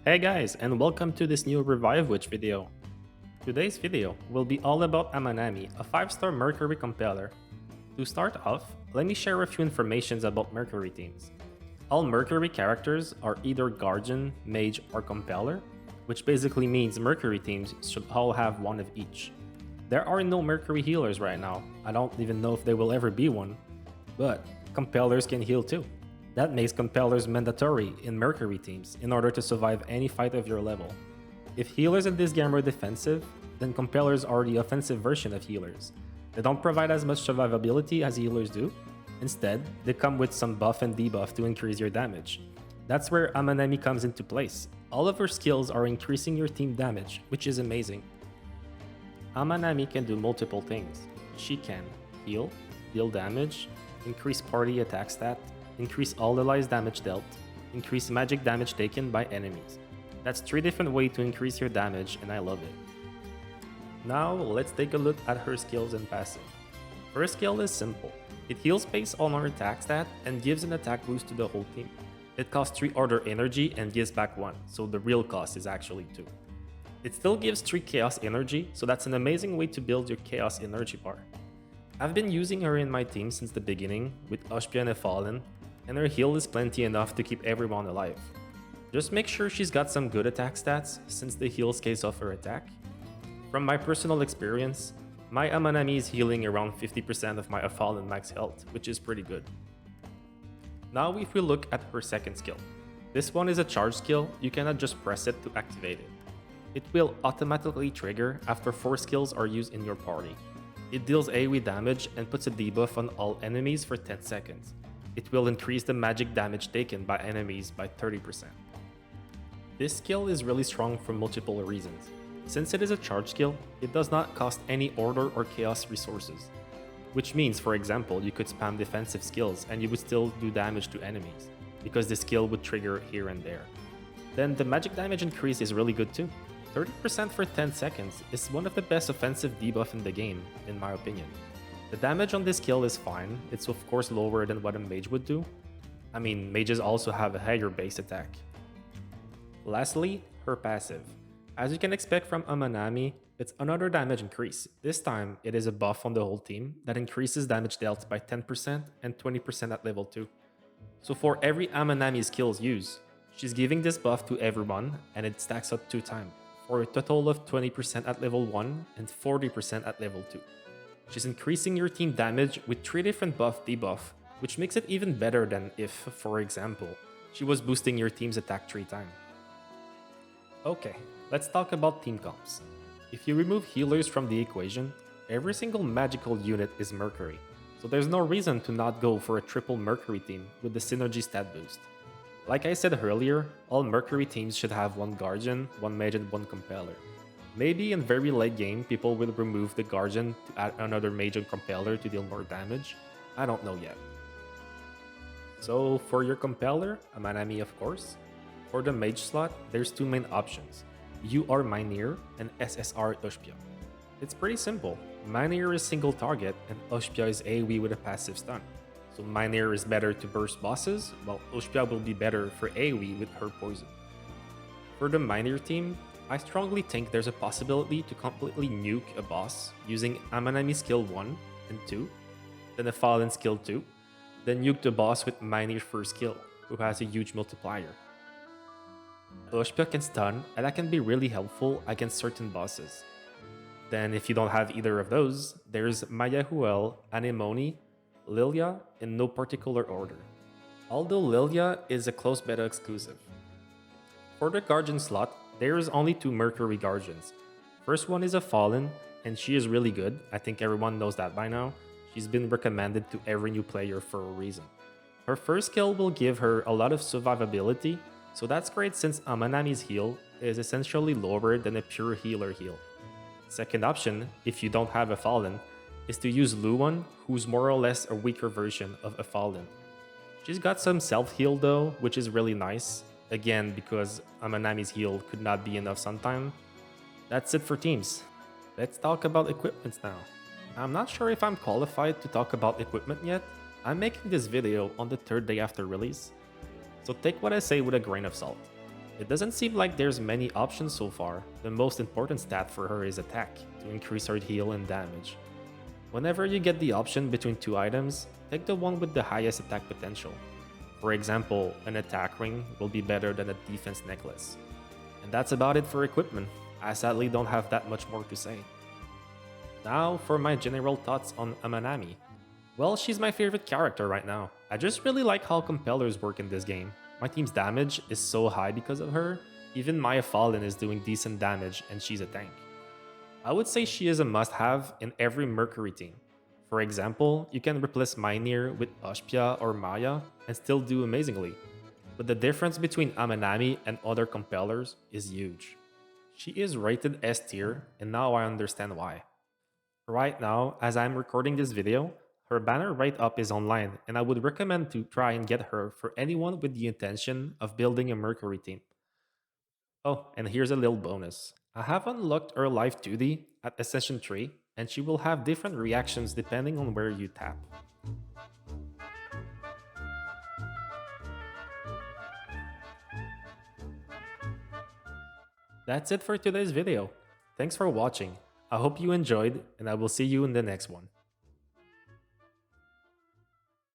Hey guys, and welcome to this new Revive Witch video. Today's video will be all about Amanami, a 5-star Mercury Compeller. To start off, let me share a few informations about Mercury teams. All Mercury characters are either Guardian, Mage, or Compeller, which basically means Mercury teams should all have one of each. There are no Mercury healers right now, I don't even know if there will ever be one, but Compellers can heal too. That makes Compellers mandatory in Mercury teams in order to survive any fight of your level. If healers in this game are defensive, then Compellers are the offensive version of healers. They don't provide as much survivability as healers do. Instead, they come with some buff and debuff to increase your damage. That's where Amanami comes into place. All of her skills are increasing your team damage, which is amazing. Amanami can do multiple things. She can heal, deal damage, increase party attack stat, increase all allies damage dealt, increase magic damage taken by enemies. That's 3 different ways to increase your damage, and I love it. Now let's take a look at her skills and passive. Her skill is simple. It heals based on her attack stat and gives an attack boost to the whole team. It costs 3 order energy and gives back 1, so the real cost is actually 2. It still gives 3 chaos energy, so that's an amazing way to build your chaos energy bar. I've been using her in my team since the beginning with Oshpia and Fallen, and her heal is plenty enough to keep everyone alive. Just make sure she's got some good attack stats, since the heal scales off her attack. From my personal experience, my Amanami is healing around 50% of my Fallen max health, which is pretty good. Now if we look at her second skill. This one is a charge skill, you cannot just press it to activate it. It will automatically trigger after 4 skills are used in your party. It deals AoE damage and puts a debuff on all enemies for 10 seconds. It will increase the magic damage taken by enemies by 30%. This skill is really strong for multiple reasons. Since it is a charge skill, it does not cost any order or chaos resources. Which means, for example, you could spam defensive skills and you would still do damage to enemies, because the skill would trigger here and there. Then the magic damage increase is really good too. 30% for 10 seconds is one of the best offensive debuff in the game, in my opinion. The damage on this skill is fine, it's of course lower than what a mage would do. I mean, mages also have a higher base attack. Lastly, her passive. As you can expect from Amanami, it's another damage increase. This time, it is a buff on the whole team that increases damage dealt by 10% and 20% at level 2. So for every Amanami skills used, she's giving this buff to everyone and it stacks up 2 times, for a total of 20% at level 1 and 40% at level 2. She's increasing your team damage with 3 different buff debuff, which makes it even better than if, for example, she was boosting your team's attack 3 times. Okay, let's talk about team comps. If you remove healers from the equation, every single magical unit is Mercury, so there's no reason to not go for a triple Mercury team with the synergy stat boost. Like I said earlier, all Mercury teams should have 1 Guardian, 1 Mage and 1 Compeller. Maybe in very late game, people will remove the Guardian to add another Mage and Compeller to deal more damage. I don't know yet. So for your Compeller, Amanami of course. For the Mage slot, there's 2 main options. UR Mynir and SSR Oshpia. It's pretty simple. Mynir is single target and Oshpia is AoE with a passive stun. So Mynir is better to burst bosses, while Oshpia will be better for AoE with her poison. For the Mynir team, I strongly think there's a possibility to completely nuke a boss using Amanami skill 1 and 2, then a Fallen skill 2, then nuke the boss with Mynir's first skill, who has a huge multiplier. Oshpia can stun, and that can be really helpful against certain bosses. Then if you don't have either of those, there's Mayahuel, Anemone, Lilia in no particular order. Although Lilia is a close beta exclusive. For the Guardian slot, there is only 2 Mercury Guardians. First one is a Fallen, and she is really good. I think everyone knows that by now. She's been recommended to every new player for a reason. Her first skill will give her a lot of survivability, so that's great since Amanami's heal is essentially lower than a pure healer heal. Second option, if you don't have a Fallen, is to use Luan, who's more or less a weaker version of a Fallen. She's got some self-heal though, which is really nice. Again, because Amanami's heal could not be enough sometime. That's it for teams. Let's talk about equipments now. I'm not sure if I'm qualified to talk about equipment yet. I'm making this video on the 3rd day after release, so take what I say with a grain of salt. It doesn't seem like there's many options so far. The most important stat for her is attack, to increase her heal and damage. Whenever you get the option between two items, take the one with the highest attack potential. For example, an attack ring will be better than a defense necklace. And that's about it for equipment. I sadly don't have that much more to say. Now for my general thoughts on Amanami. Well, she's my favorite character right now. I just really like how compellers work in this game. My team's damage is so high because of her. Even Maya Fallen is doing decent damage and she's a tank. I would say she is a must-have in every Mercury team. For example, you can replace Mjolnir with Oshpia or Maya and still do amazingly. But the difference between Amanami and other compellers is huge. She is rated S tier, and now I understand why. Right now, as I'm recording this video, her banner right up is online, and I would recommend to try and get her for anyone with the intention of building a Mercury team. Oh, and here's a little bonus. I have unlocked her life 2D at Ascension 3, and she will have different reactions depending on where you tap. That's it for today's video. Thanks for watching. I hope you enjoyed, and I will see you in the next one.